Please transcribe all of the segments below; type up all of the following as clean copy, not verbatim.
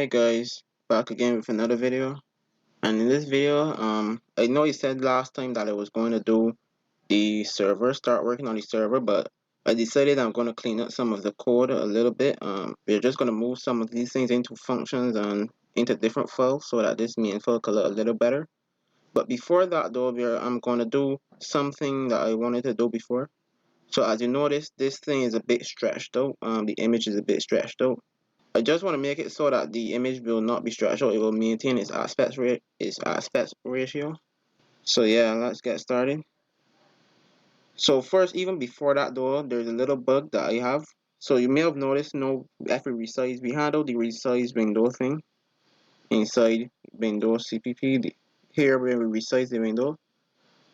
Hi guys, back again with another video. And in this video, I know I said last time that I was going to do the server, start working on the server, but I decided I'm going to clean up some of the code a little bit. We're just going to move some of these things into functions and into different files so that this main file can look a little better. But before that though, I'm going to do something that I wanted to do before. So as you notice, this thing is a bit stretched out. The image is a bit stretched out. I just want to make it so that the image will not be stretched out. It will maintain its aspect ratio. So yeah, let's get started. So first, even before that though, there's a little bug that I have. So you may have noticed, after resize, we handle the resize window thing inside Windows CPP. Here when we resize the window.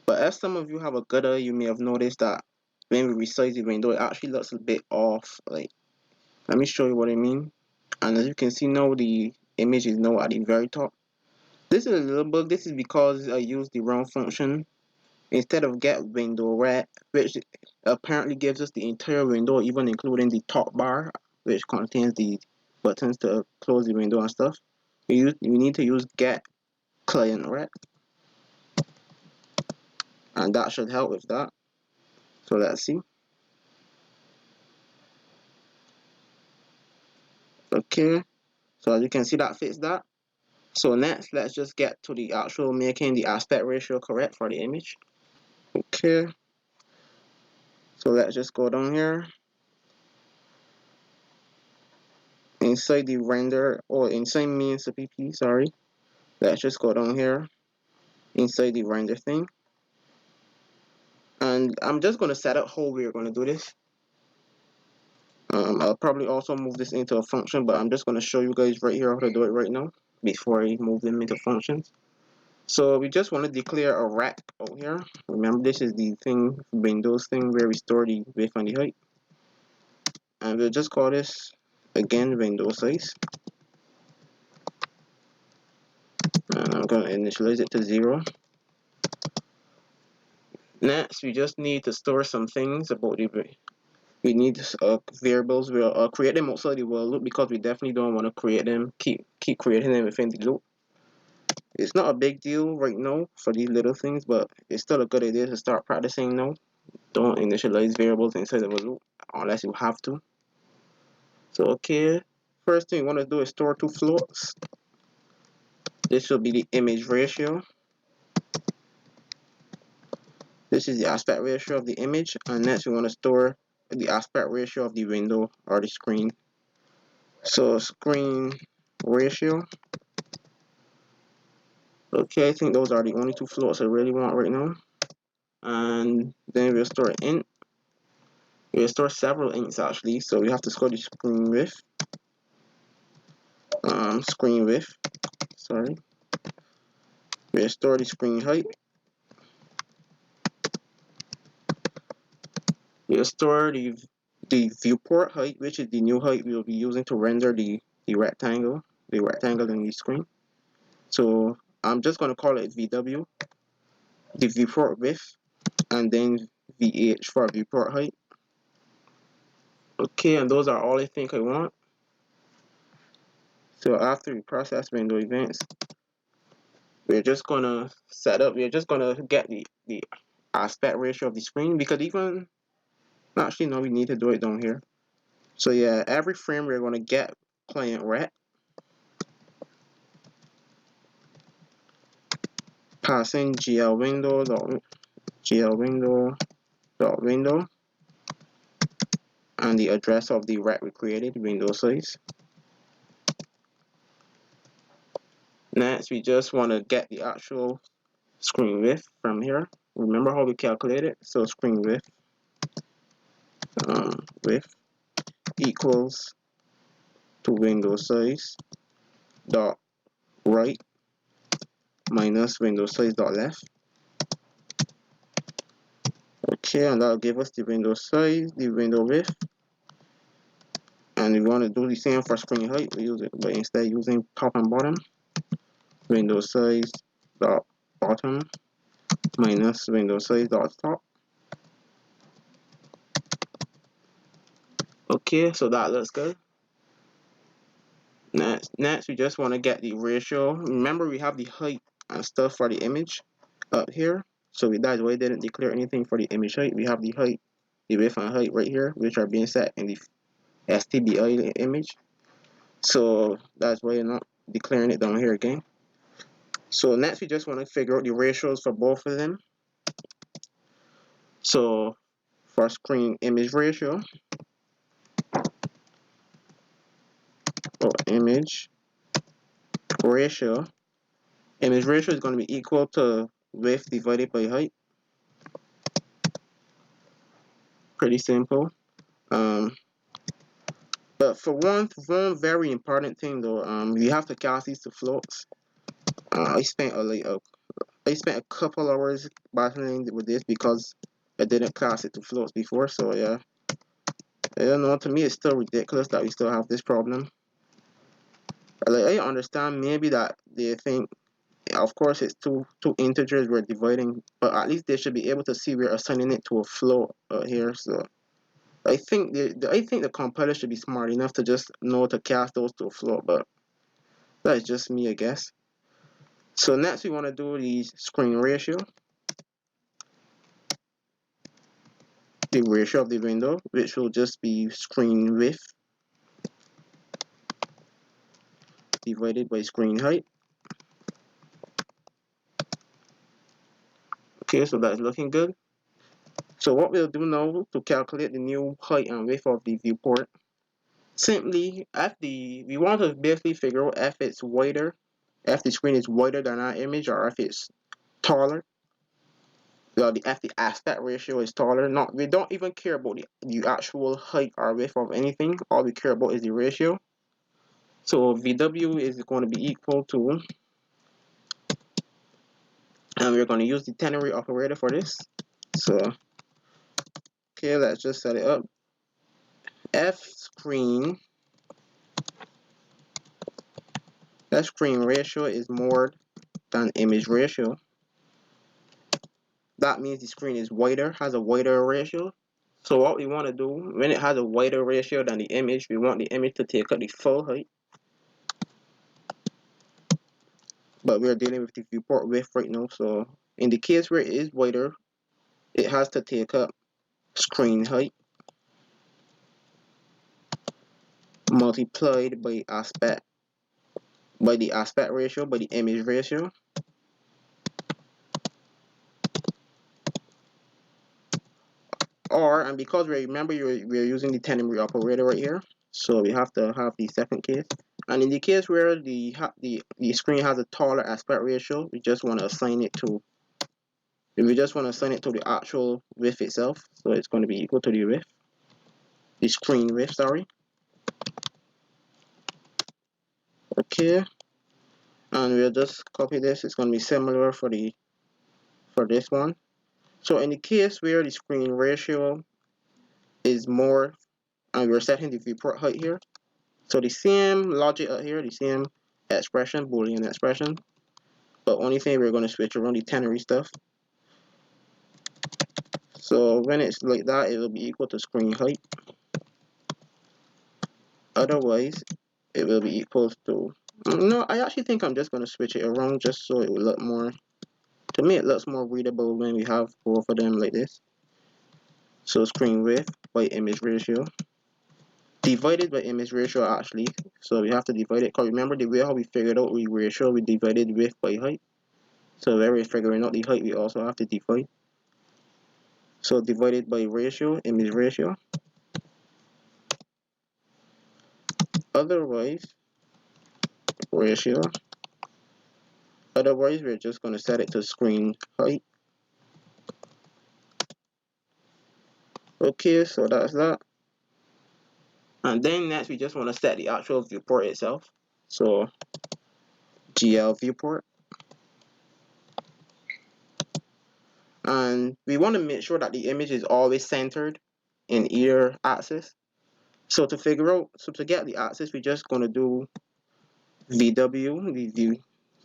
But as some of you have a good eye, you may have noticed that when we resize the window, it actually looks a bit off. Like, let me show you what I mean. And as you can see now, the image is now at the very top. This is a little bug. This is because I used the wrong function instead of get window red, which apparently gives us the entire window, even including the top bar, which contains the buttons to close the window and stuff. You need to use get client red, and that should help with that. So let's see. Okay, so as you can see, that fits that. So next, let's just get to the actual making the aspect ratio correct for the image. Okay, so let's just go down here inside the render, or inside main CPP, sorry. Let's just go down here inside the render thing, and I'm just going to set up how we're going to do this. I'll probably also move this into a function, but I'm just going to show you guys right here how to do it right now before I move them into functions. So we just want to declare a rack out here. Remember, this is the thing, Windows thing, where we store the width and the height. And we'll just call this again window size. And I'm going to initialize it to 0. Next, we just need to store some things about the. We need variables. We'll create them outside the while loop because we definitely don't want to create them. Keep creating them within the loop. It's not a big deal right now for these little things, but it's still a good idea to start practicing now. Don't initialize variables inside of a loop unless you have to. So okay, first thing you want to do is store two floats. This will be the image ratio. This is the aspect ratio of the image, and next we want to store the aspect ratio of the window or the screen. So screen ratio. Okay, I think those are the only two floats I really want right now. And then we'll store int. We'll store several ints actually, so we have to store the screen width. Screen width. Sorry. We'll store the screen height. We'll store the viewport height, which is the new height we'll be using to render the rectangle in the screen. So I'm just going to call it VW, the viewport width, and then VH for viewport height. Okay, and those are all I think I want. So after we process window events, we're just gonna get the aspect ratio of the screen, because even actually no, we need to do it down here. So yeah, every frame we're gonna get client ret, passing GL window and the address of the ret we created, window size. Next, we just want to get the actual screen width from here. Remember how we calculate it? So screen width width equals to window size dot right minus window size dot left. Okay, and that'll give us the window size, the window width. And if we want to do the same for screen height, we use it, but instead using top and bottom. Window size dot bottom minus window size dot top. Okay, so that looks good. Next, we just want to get the ratio. Remember, we have the height and stuff for the image up here. So that's why I didn't declare anything for the image height. We have the height, the width and height right here, which are being set in the STBI image. So that's why I'm not declaring it down here again. So next, we just want to figure out the ratios for both of them. So for screen image ratio, or image ratio is going to be equal to width divided by height. Pretty simple. But for one very important thing though, you have to cast these to floats. I spent a couple hours battling with this because I didn't class it to floats before. So yeah, I don't know. To me, it's still ridiculous that we still have this problem. Like, I understand maybe that they think, of course, it's two integers we're dividing, but at least they should be able to see we're assigning it to a float here. So I think the compiler should be smart enough to just know to cast those to a float, but that's just me, I guess. So next we want to do the screen ratio, the ratio of the window, which will just be screen width divided by screen height. Okay, so that's looking good. So what we'll do now to calculate the new height and width of the viewport, simply we want to basically figure out if it's wider, if the screen is wider than our image, or if it's taller. Well, if the aspect ratio is taller. Not, we don't even care about the actual height or width of anything. All we care about is the ratio. So VW is going to be equal to, and we're going to use the ternary operator for this. So okay, let's just set it up. F screen ratio is more than image ratio. That means the screen is wider, has a wider ratio. So what we want to do, when it has a wider ratio than the image, we want the image to take up the full height. But we're dealing with the viewport width right now, so in the case where it is wider, it has to take up screen height multiplied by the aspect ratio, by the image ratio. Or, and because remember we're using the ternary operator right here, so we have to have the second case. And in the case where the screen has a taller aspect ratio, we just want to assign it to the actual width itself. So it's going to be equal to the screen width, sorry. Okay, and we'll just copy this. It's going to be similar for this one. So in the case where the screen ratio is more, and we're setting the viewport height here, so the same logic out here, the same expression, Boolean expression, but only thing we're going to switch around the ternary stuff. So when it's like that, it will be equal to screen height. Otherwise, it will be equal to, no, I actually think I'm just going to switch it around just so it will look more, to me it looks more readable when we have both of them like this. So screen width by image ratio divided by image ratio actually. So we have to divide it, because remember the way how we figured out the ratio, we divided width by height. So when we're figuring out the height, we also have to divide. So divided by ratio, image ratio. Otherwise, ratio. Otherwise, we're just going to set it to screen height. Okay, so that's that. And then next, we just want to set the actual viewport itself. So GL viewport. And we want to make sure that the image is always centered in either axis. So to get the axis, we're just going to do VW,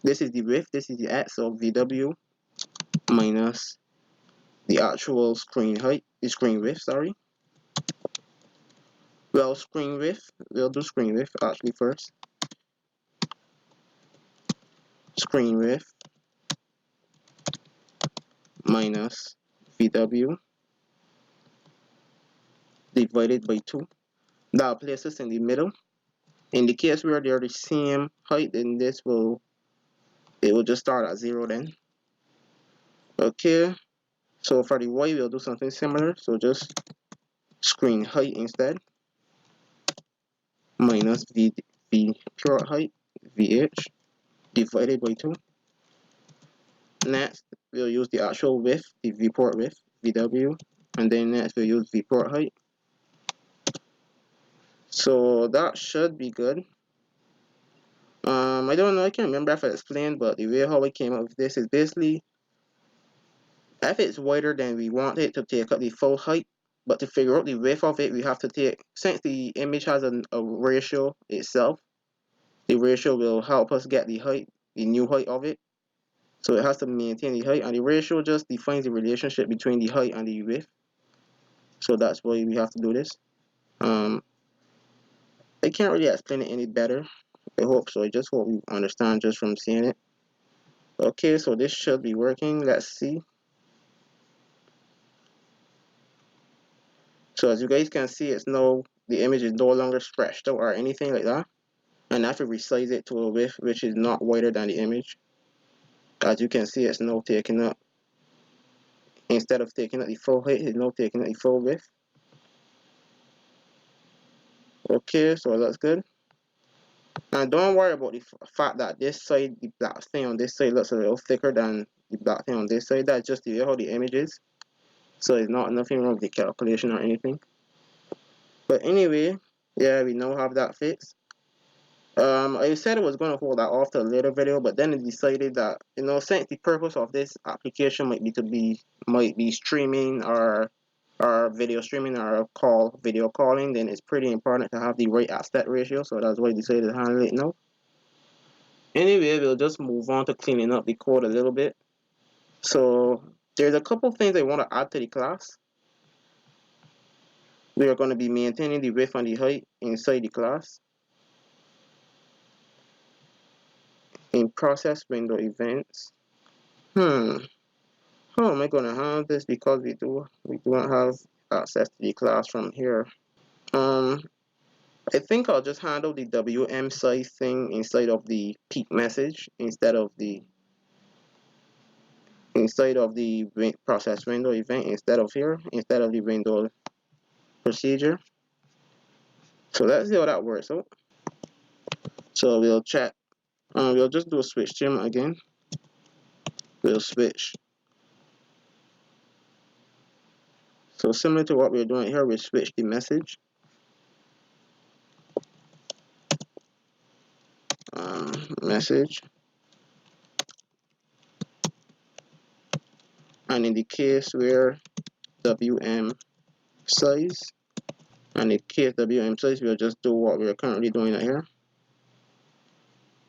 this is the width, this is the x, so VW minus the actual screen height, the screen width, sorry. Well, screen width, we'll do screen width actually first. screen width minus VW divided by 2. That'll place us in the middle. In the case where they're the same height, then it will just start at 0 then. Okay, so for the Y we'll do something similar, so just screen height instead minus V pure height VH divided by 2. Next we'll use the actual width, the viewport width VW, and then next we'll use viewport height. So that should be good. I don't know, I can't remember if I explained, but the way how we came up with this is basically if it's wider than we want it to take up the full height, but to figure out the width of it, we have to take, since the image has a ratio itself, the ratio will help us get the height, the new height of it. So it has to maintain the height, and the ratio just defines the relationship between the height and the width. So that's why we have to do this. I can't really explain it any better. I hope so. I just hope you understand just from seeing it. Okay, so this should be working. Let's see. So as you guys can see, the image is no longer stretched out or anything like that. And I have to resize it to a width which is not wider than the image. As you can see, it's now taking up, instead of taking up the full height, it's now taking up the full width. Okay, so that's good. And don't worry about the fact that this side, the black thing on this side looks a little thicker than the black thing on this side. That's just the way how the image is. So it's not nothing wrong with the calculation or anything. But anyway, yeah, we now have that fixed. I said I was going to hold that off to a later video, but then I decided that, since the purpose of this application might be streaming or video streaming or video calling, then it's pretty important to have the right aspect ratio. So that's why I decided to handle it now. Anyway, we'll just move on to cleaning up the code a little bit. So there's a couple things I want to add to the class. We are going to be maintaining the width and the height inside the class. In process window events. How am I going to handle this, because we don't have access to the class from here. I think I'll just handle the WM size thing inside of the peak message instead of the process window event instead of the window procedure. So let's see how that works out. So we'll check. We'll just do a switch gem again. We'll switch. So similar to what we're doing here, we'll switch the message. Message. And in the case where WM size, and in case WM size, we'll just do what we're currently doing right here.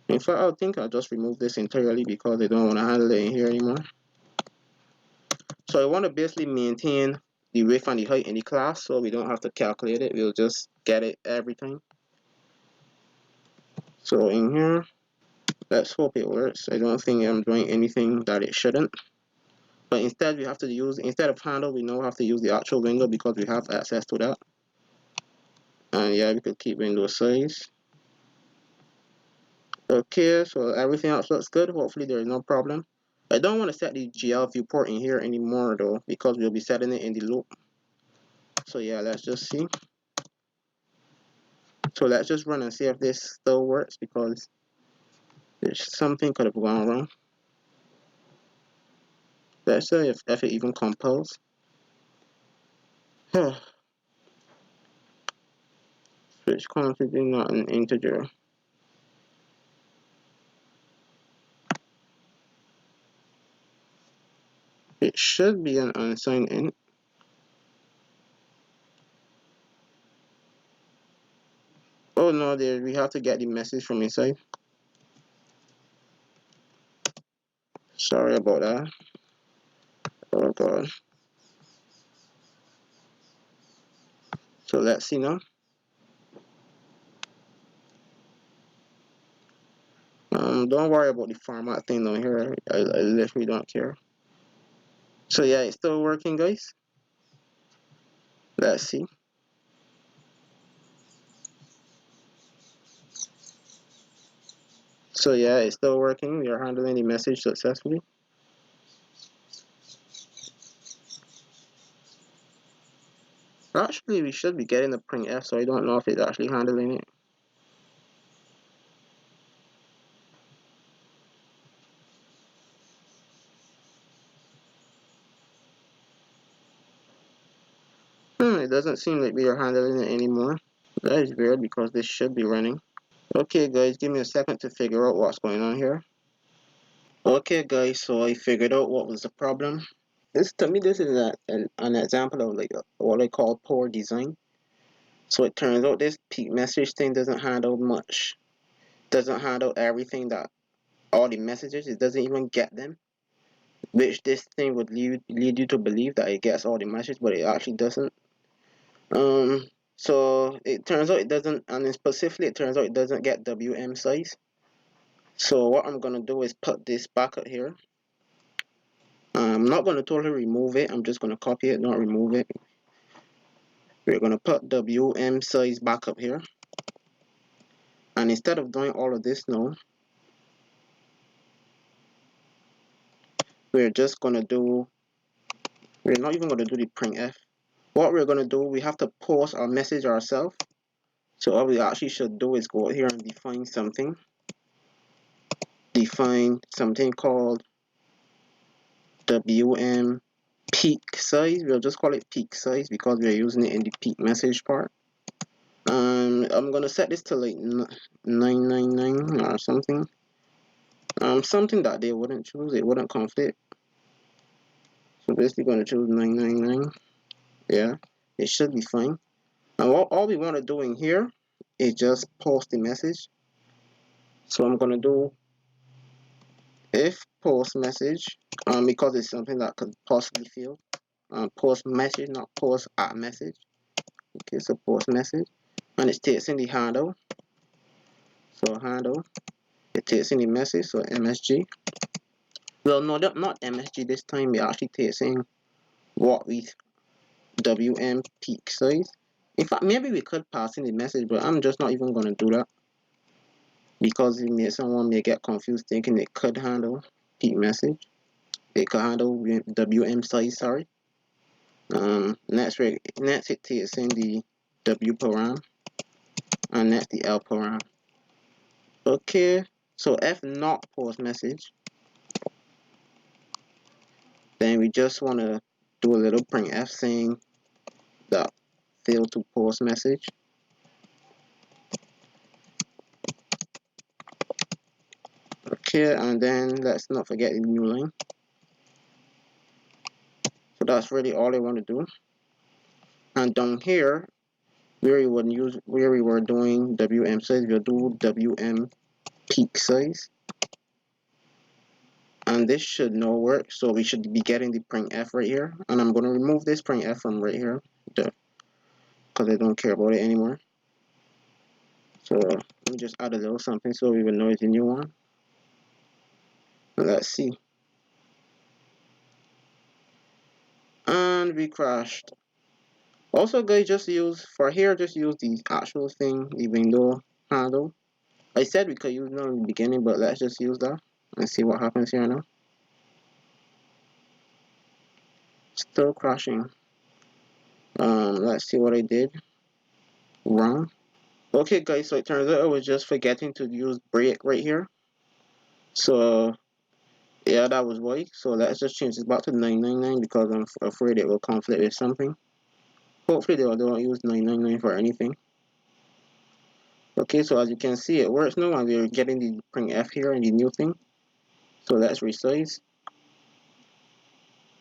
In fact, I think I'll just remove this entirely because I don't want to handle it in here anymore. So I want to basically maintain the width and the height in the class, so we don't have to calculate it. We'll just get it every time. So in here, let's hope it works. I don't think I'm doing anything that it shouldn't. But instead, instead of handle, we now have to use the actual window because we have access to that. And yeah, we could keep window size. Okay, so everything else looks good. Hopefully there is no problem. I don't want to set the GL viewport in here anymore though, because we'll be setting it in the loop. So yeah, let's just see. So let's just run and see if this still works, because there's something could have gone wrong. Let's see if it even compiles. Switch quantity not an integer. It should be an unsigned int. Oh no, we have to get the message from inside. Sorry about that. Oh god. So let's see now. Don't worry about the format thing down here. I literally don't care. So yeah, it's still working, guys. Let's see. So yeah, it's still working. We are handling the message successfully. Actually, we should be getting a printf, so I don't know if it's actually handling it. It doesn't seem like we are handling it anymore. That is weird because this should be running. Okay guys, give me a second to figure out what's going on here. Okay guys, so I figured out what was the problem. This, to me, this is an example of like what I call poor design. So it turns out this peak message thing doesn't handle much. Doesn't handle everything, that all the messages, it doesn't even get them. Which this thing would lead you to believe that it gets all the messages, but it actually doesn't. Um so it turns out it doesn't, and specifically it turns out it doesn't get WM size. So what I'm gonna do is put this back up here. I'm not gonna totally remove it, I'm just gonna copy it, not remove it. We're gonna put WM size back up here. And instead of doing all of this now, we're just gonna do, we're not even gonna do the printf. What we're gonna do, we have to post our message ourselves. So what we actually should do is go out here and define something. Define something called WM peak size. We'll just call it peak size because we're using it in the peak message part. I'm gonna set this to like 999 or something. Something that they wouldn't choose, it wouldn't conflict. So basically gonna choose 999. Yeah, it should be fine. And all we want to do in here is just post the message. So I'm gonna do if post message, because it's something that could possibly fail. Post message, not post at message. Okay, so post message, and it takes in the handle. So handle, it takes in the message. So MSG. Well, no, not MSG this time. It actually takes in what we WM peak size. In fact, maybe we could pass in the message, but I'm just not even gonna do that because someone may get confused thinking it could handle peak message. It could handle WM size. Sorry. Next it takes in the W param, and that's the L param. Okay, so if not post message, then we just want to do a little printf saying that failed to post message. Okay, and then let's not forget the new line. So that's really all I want to do. And down here, where we were doing WM size, we'll do WM peak size. And this should now work, so we should be getting the printf right here. And I'm going to remove this printf from right here because I don't care about it anymore. So let me just add a little something so we will know it's a new one. Let's see. And we crashed. Also guys, just use the actual thing, the window handle. I said we could use it in the beginning, but let's just use that and see what happens here now. Still crashing. Let's see what I did wrong. Okay guys, so it turns out I was just forgetting to use break right here. So yeah, that was why. So let's just change this back to 999 because I'm afraid it will conflict with something. Hopefully they don't use 999 for anything. Okay, so as you can see, it works now, and we're getting the printf here and the new thing. So let's resize.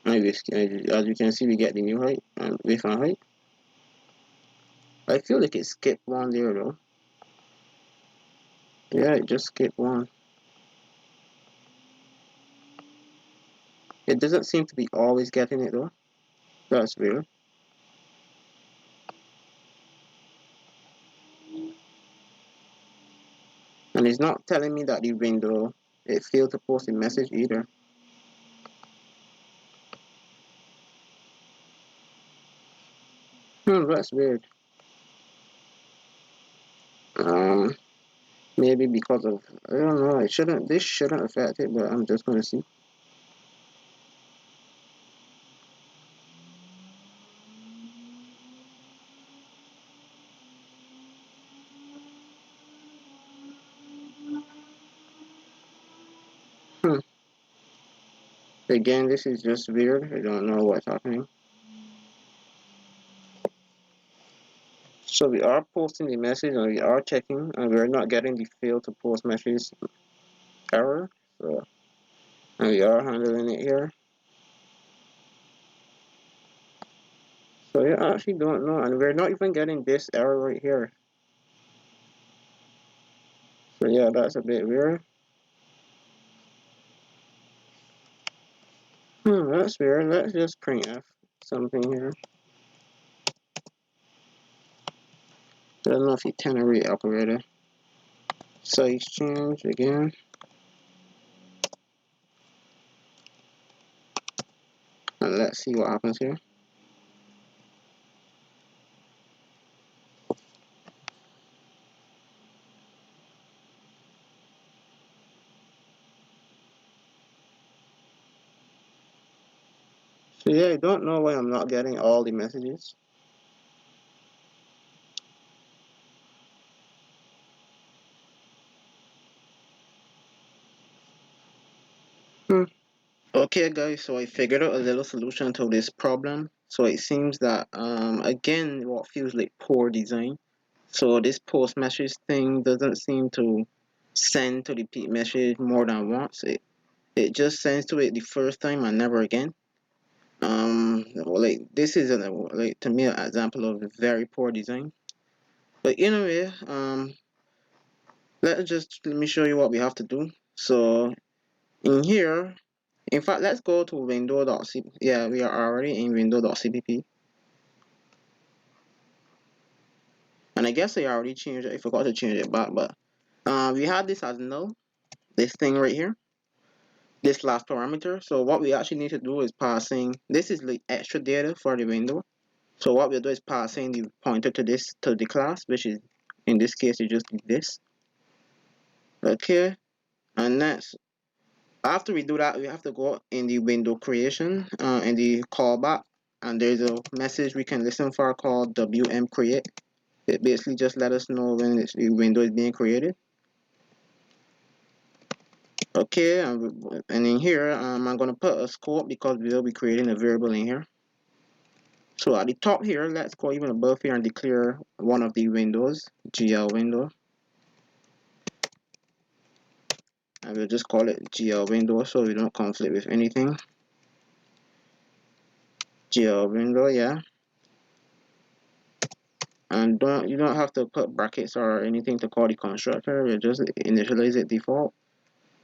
And as you can see, we get the new height and width and height. I feel like it skipped one there though. Yeah, it just skipped one. It doesn't seem to be always getting it though. That's weird. And And it's not telling me that the window, it failed to post a message either. That's weird. Maybe because of, I don't know, this shouldn't affect it, but I'm just gonna see. Hmm. Again, this is just weird. I don't know what's happening. So we are posting the message and we are checking and we're not getting the fail to post message error. So, and we are handling it here. So yeah, I actually don't know, and we're not even getting this error right here. So yeah, that's a bit weird. That's weird. Let's just printf something here. I don't know if you ternary operator. Size change again. And let's see what happens here. So yeah, I don't know why I'm not getting all the messages. Okay guys, so I figured out a little solution to this problem. So it seems that again what feels like poor design. So this post message thing doesn't seem to send to repeat message more than once. It just sends to it the first time and never again. Like this is like to me an example of very poor design. But anyway, let me show you what we have to do. So in here, in fact, let's go to window.c. Yeah, we are already in window.cpp. And I guess I already changed it. I forgot to change it back, but we had this as null, this thing right here, this last parameter. So what we actually need to do is passing, this is like extra data for the window. So what we'll do is passing the pointer to this, to the class, which is, in this case, you just this. Okay, and next, after we do that, we have to go in the window creation, in the callback, and there's a message we can listen for called wm create. It basically just let us know when the window is being created. Okay, and in here, I'm going to put a scope because we will be creating a variable in here. So at the top here, let's go even above here and declare one of the windows, GL window. And we'll just call it GL window so we don't conflict with anything. GL window, yeah. And you don't have to put brackets or anything to call the constructor. We'll just initialize it default.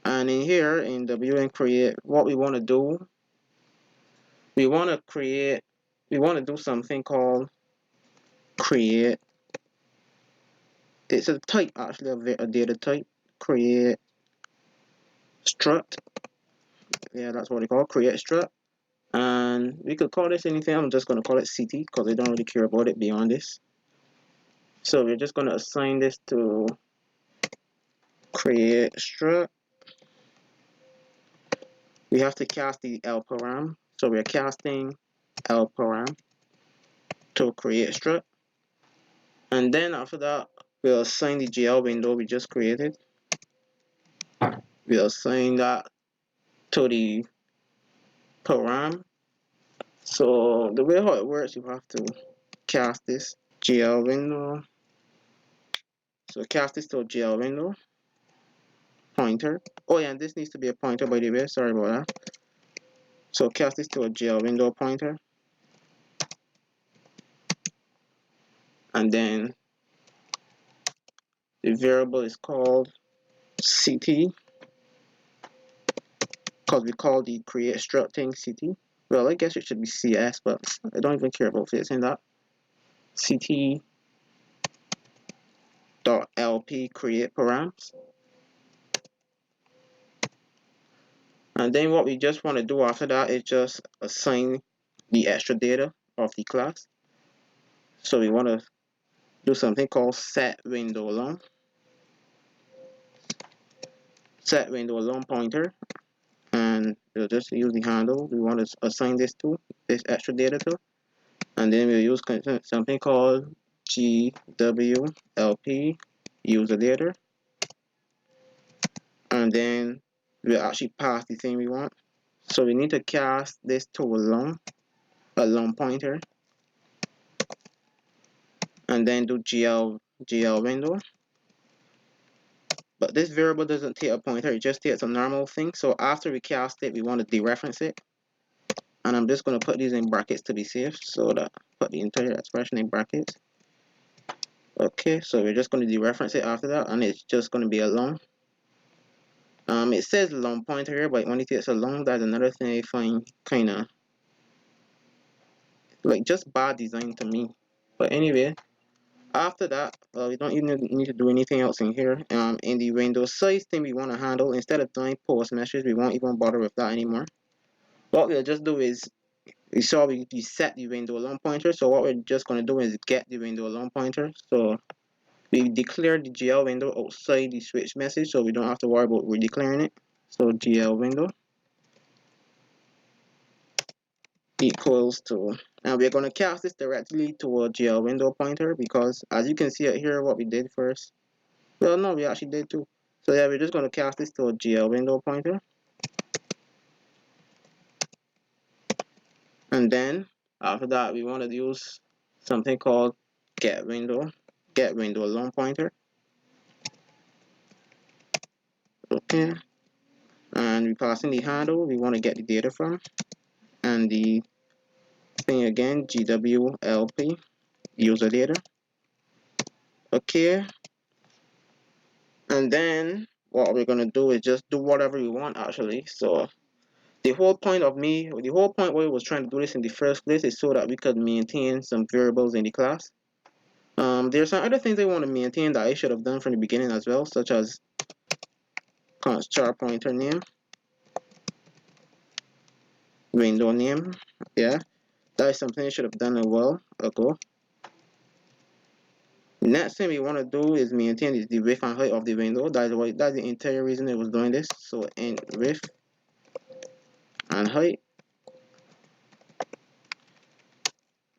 And in here, in WM create, what we want to do, we want to do something called create. It's a type actually, a data type. Create struct. Yeah, that's what we call create struct. And we could call this anything. I'm just going to call it CT because I don't really care about it beyond this. So we're just going to assign this to create struct. We have to cast the L param. So we're casting L param to create struct. And then after that, we'll assign the GL window we just created. We'll assign that to the param. So the way how it works, you have to cast this GL window. So cast this to a GL window pointer. Oh yeah, and this needs to be a pointer by the way. Sorry about that. So cast this to a GL window pointer, and then the variable is called CT because we call the create struct thing CT. Well, I guess it should be CS, but I don't even care about fixing that. CT dot LP create params. And then what we just want to do after that is just assign the extra data of the class. So we want to do something called set window long pointer, and we'll just use the handle we want to assign this extra data to, and then we'll use something called GWLP user data, and then we'll actually pass the thing we want. So we need to cast this to a long pointer, and then do GL window. But this variable doesn't take a pointer, it just takes a normal thing. So after we cast it, we want to dereference it. And I'm just going to put these in brackets to be safe, so that put the entire expression in brackets. Okay, so we're just going to dereference it after that, and it's just going to be a long. It says long pointer here, but when it takes a long, that's another thing I find kind of like just bad design to me. But anyway, after that, we don't even need to do anything else in here. In the window size thing we want to handle, instead of doing post message, we won't even bother with that anymore. What we'll just do is, we saw we set the window long pointer, so what we're just going to do is get the window long pointer. So we declare the GL window outside the switch message, so we don't have to worry about redeclaring it. So GL window equals to, and we're going to cast this directly to a GL window pointer, because as you can see out here what we did first, well no, we actually did too. So yeah, we're just going to cast this to a GL window pointer, and then after that we want to use something called get window long pointer. Okay, and we pass in the handle we want to get the data from, and the thing again, GWLP user data. Okay, and then what we're gonna do is just do whatever we want actually. So the whole point why I was trying to do this in the first place is so that we could maintain some variables in the class. There's some other things I want to maintain that I should have done from the beginning as well, such as const char pointer name, window name. Yeah, that is something I should have done a while ago. Next thing we want to do is maintain the width and height of the window. That's the entire reason I was doing this. So int width and height.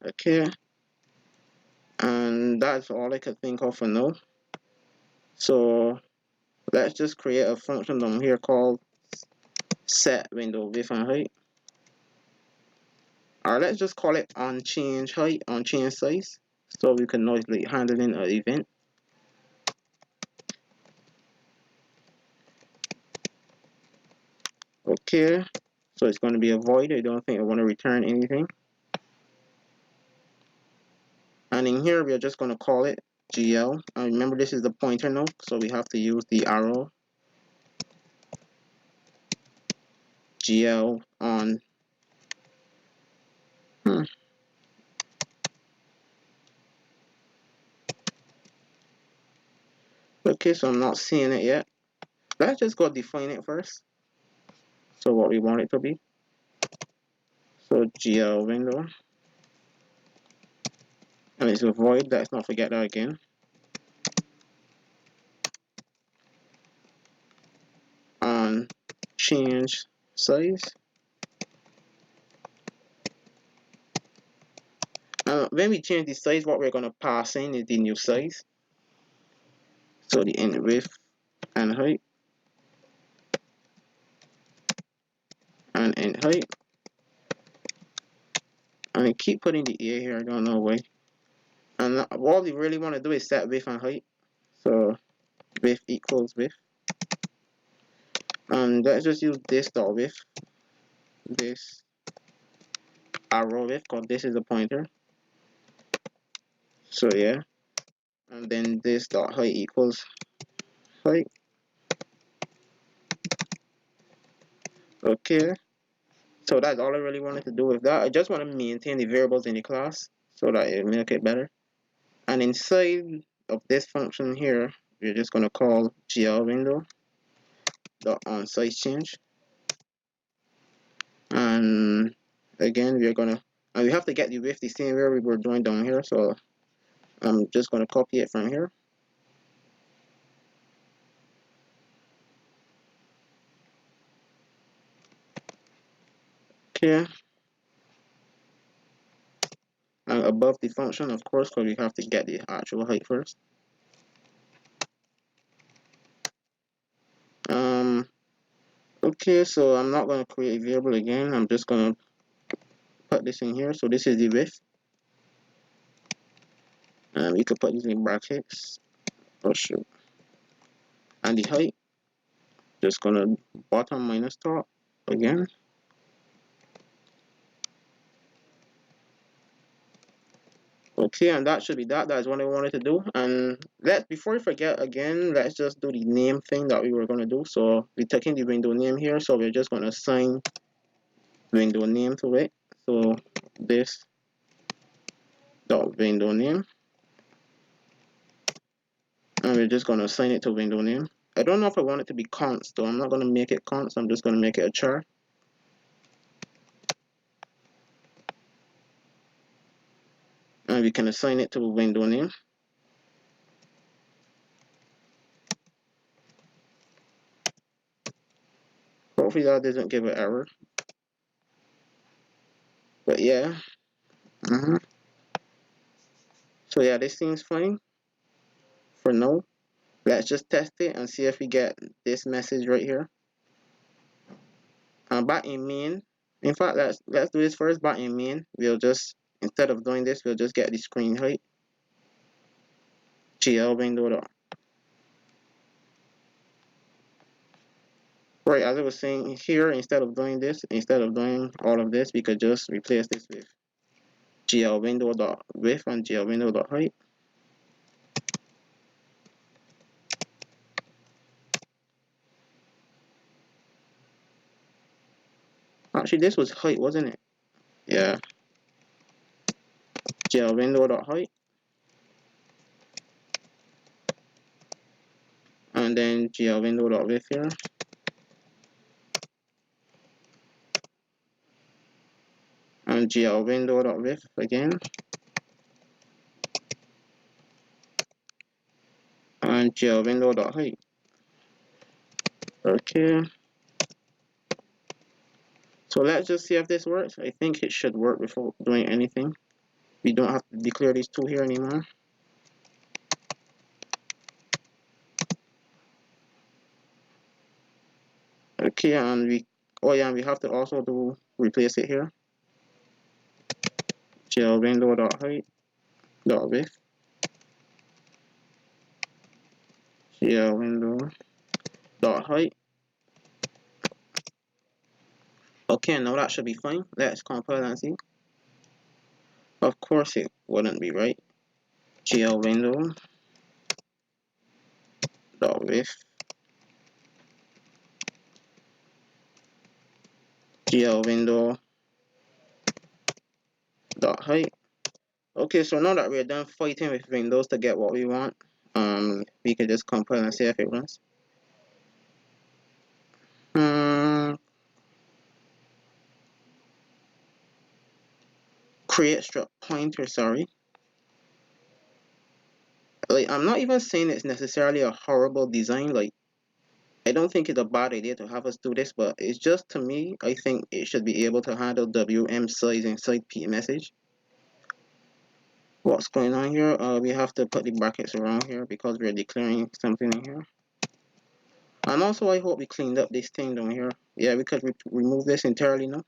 Okay, and that's all I could think of for now. So let's just create a function down here called set window width and height. Or let's just call it unchanged height, unchanged size, so we can noisily handle in an event. Okay, so it's going to be a void. I don't think I want to return anything. And in here, we are just going to call it GL. And remember, this is the pointer node, so we have to use the arrow GL on. Okay, so I'm not seeing it yet. Let's just go define it first. So what we want it to be. So GL window. And it's a void. Let's not forget that again. On change size. When we change the size, what we're going to pass in is the new size. So the int width and height. And int height. And I keep putting the A here, I don't know why. And what we really want to do is set width and height. So width equals width. And let's just use this dot width, this arrow width, because this is a pointer. So yeah. And then this dot height equals height. Okay. So that's all I really wanted to do with that. I just want to maintain the variables in the class so that it make it better. And inside of this function here, we're just going to call GL window dot on size change. And again, we have to get the width the same way we were doing down here. So I'm just gonna copy it from here. Okay. And above the function, of course, because we have to get the actual height first. Okay, so I'm not going to create a variable again. I'm just going to put this in here. So this is the width. And we could put this in brackets. Oh shoot. And the height, just going to bottom minus top again. Okay, and that should be that. That's what I wanted to do. And before we forget again, let's just do the name thing that we were going to do. So we're taking the window name here. So we're just going to assign window name to it. So this dot window name. And we're just going to assign it to window name. I don't know if I want it to be const though. I'm not going to make it const. I'm just going to make it a char. And we can assign it to window name. Hopefully that doesn't give an error. But yeah. So yeah, this seems fine for now. Let's just test it and see if we get this message right here. Back in main. In fact, let's do this first. Back in main, we'll just, instead of doing this, we'll just get the screen height. GL window dot. Right, as I was saying here, instead of doing this, instead of doing all of this, we could just replace this with GL window dot width and GL window dot height. Actually, this was height, wasn't it? Yeah. GL window dot height. And then GL window dot width here. And GL window dot width again. And GL window dot height. Okay. So let's just see if this works. I think it should work before doing anything. We don't have to declare these two here anymore. Okay, and we have to also replace it here. GL window dot height dot width. GL window dot height. Okay, now that should be fine. Let's compile and see. Of course it wouldn't be right. GL window dot width. GL window dot height. Okay, so now that we're done fighting with Windows to get what we want, we can just compile and see if it runs. Create struct pointer, sorry. Like, I'm not even saying it's necessarily a horrible design. Like, I don't think it's a bad idea to have us do this, but it's just, to me, I think it should be able to handle WM size inside P message. What's going on here? We have to put the brackets around here because we're declaring something in here. And also, I hope we cleaned up this thing down here. Yeah, we could remove this entirely now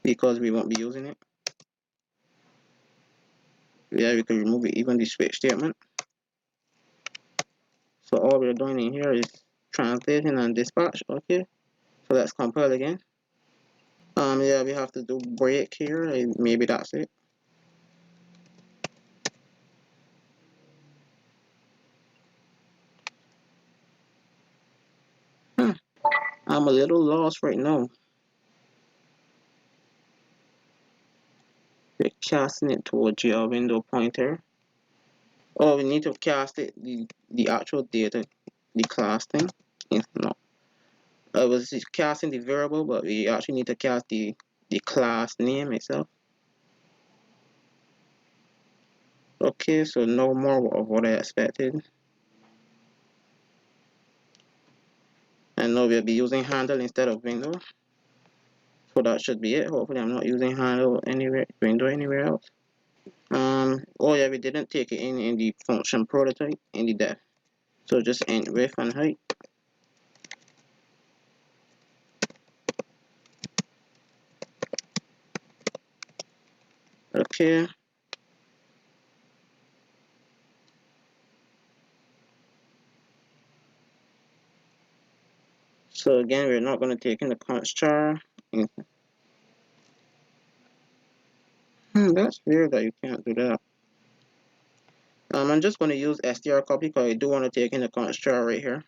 because we won't be using it. Yeah, we could remove it, even the switch statement. So all we're doing in here is translating and dispatch. Okay, so let's compile again. Yeah, we have to do break here, and maybe that's it. I'm a little lost right now. We're casting it to a GL window pointer. Oh, we need to cast it the actual data, the class thing. Yes, no. I was just casting the variable, but we actually need to cast the class name itself. Okay, so no more of what I expected. And now we'll be using handle instead of window. So that should be it. Hopefully I'm not using handle anywhere, window anywhere else. Oh yeah, we didn't take it in the function prototype in the def. So just int width and height. Okay. So again, we're not going to take in the const char. That's weird that you can't do that. I'm just going to use str copy because I do want to take in the const char right here.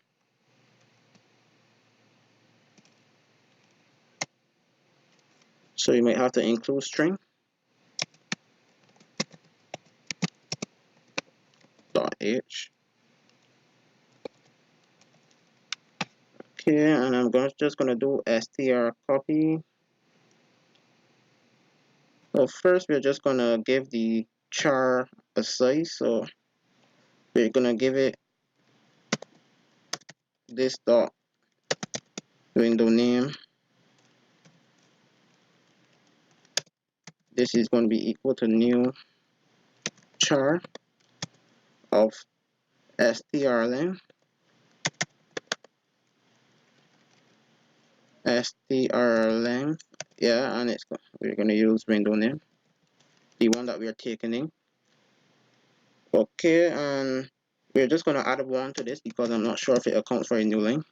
So you might have to include string .h. Okay, and I'm just gonna do str copy. Well, first we're just gonna give the char a size. So we're gonna give it this dot window name. This is going to be equal to new char of str length. Str length, yeah, and we're gonna use window name, the one that we are taking in. Okay, and we're just gonna add one to this because I'm not sure if it accounts for a new line.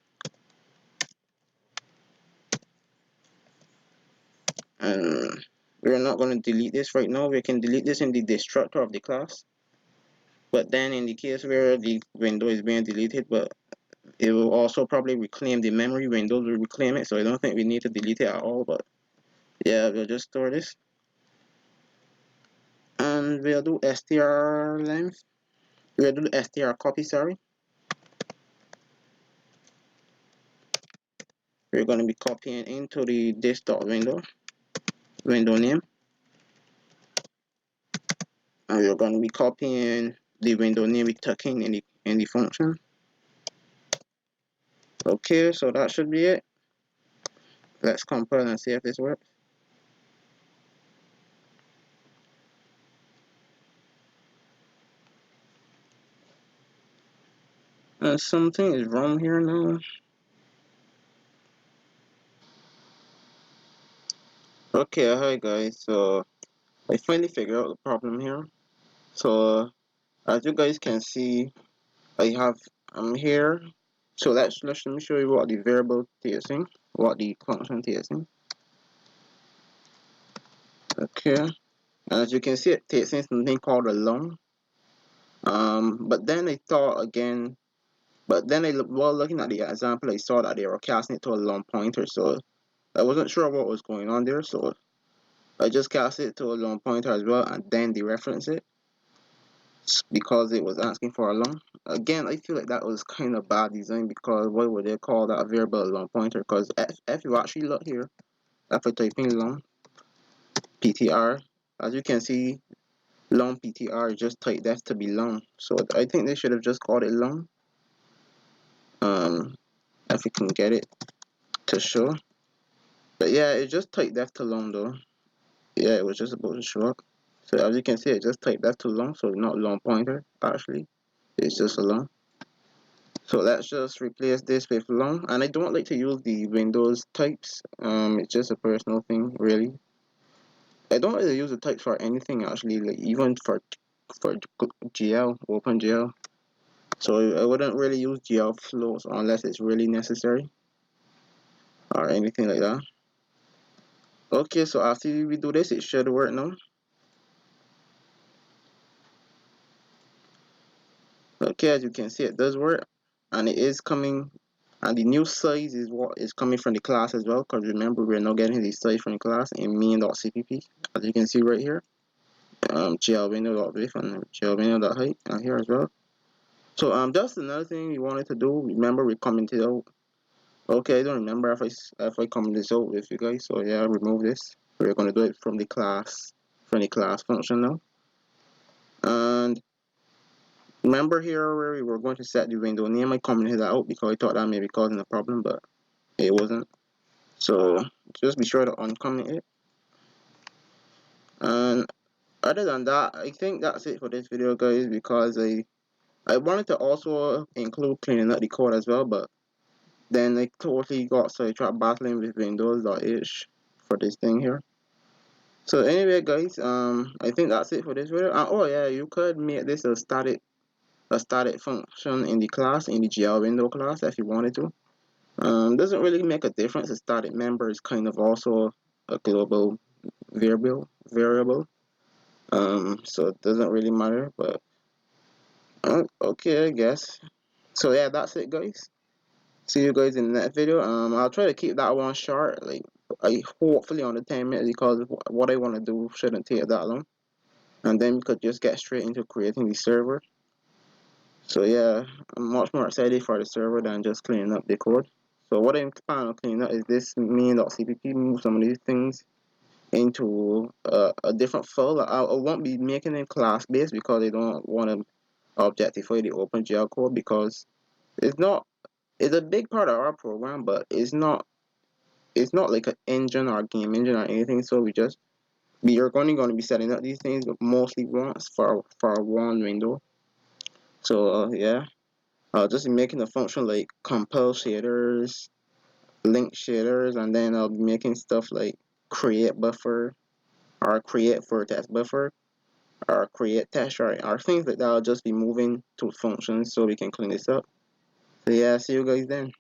And we're not going to delete this right now. We can delete this in the destructor of the class, but then in the case where the window is being deleted, but it will also probably reclaim the memory. Windows will reclaim it, so I don't think we need to delete it at all. But yeah, we'll just store this, and we'll do str length. We'll do str copy, sorry. We're going to be copying into the this.window window name, and we're going to be copying the window name we took in the function. Okay, so that should be it. Let's compile and see if this works. Something is wrong here now. Okay, hi guys. So I finally figured out the problem here. So as you guys can see, I'm here. So let me show you what the variable tasting, what the function tasting. Okay, as you can see, it takes in something called a long. But then I thought again. But then while looking at the example, I saw that they were casting it to a long pointer. So I wasn't sure what was going on there. So I just cast it to a long pointer as well, and then dereference it because it was asking for a long. Again, I feel like that was kind of bad design because why would they call that a variable a long pointer? Because if you actually look here, if I type in long ptr, as you can see, long ptr just type that to be long. So I think they should have just called it long. If we can get it to show, but yeah, it just typed that to long though. Yeah, it was just about to show up. So as you can see, it just typed that too long, so not long pointer actually. It's just a long. So let's just replace this with long. And I don't like to use the Windows types. It's just a personal thing, really. I don't really use the types for anything actually, like even for GL, OpenGL. So I wouldn't really use GL flows unless it's really necessary or anything like that. Okay, so after we do this, it should work now. Okay, as you can see, it does work, and it is coming. And the new size is what is coming from the class as well, because remember we're not getting the size from the class in main.cpp, as you can see right here. glwindow.width and glwindow.height here as well. So that's another thing we wanted to do. Remember we commented out Okay, I don't remember if I comment this out with you guys. So yeah, remove this. We're gonna do it from the class function now. And remember here where we were going to set the window name. I commented that out because I thought that may be causing a problem, but it wasn't. So just be sure to uncomment it. And other than that, I think that's it for this video, guys, because I wanted to also include cleaning up the code as well, but then I totally got sidetracked battling with windows.h for this thing here. So anyway, guys, I think that's it for this video. Oh yeah, you could make this a static function in the class, in the GL window class, if you wanted to. Doesn't really make a difference. A static member is kind of also a global variable. So it doesn't really matter. But okay, I guess. So yeah, that's it, guys. See you guys in the next video. I'll try to keep that one short. Like, I hopefully on the 10 minutes, because what I want to do shouldn't take that long. And then we could just get straight into creating the server. So yeah, I'm much more excited for the server than just cleaning up the code. So what I'm planning on cleaning up is this main.cpp, move some of these things into a different file. I won't be making them class based because I don't want to objectify the OpenGL code, because it's a big part of our program, but it's not like an engine or game engine or anything. So we are only going to be setting up these things mostly once for one window. So yeah, just making a function like compile shaders, link shaders, and then I'll be making stuff like create buffer or create vertex buffer or create text or things like that. I'll just be moving to functions so we can clean this up. So yeah, see you guys then.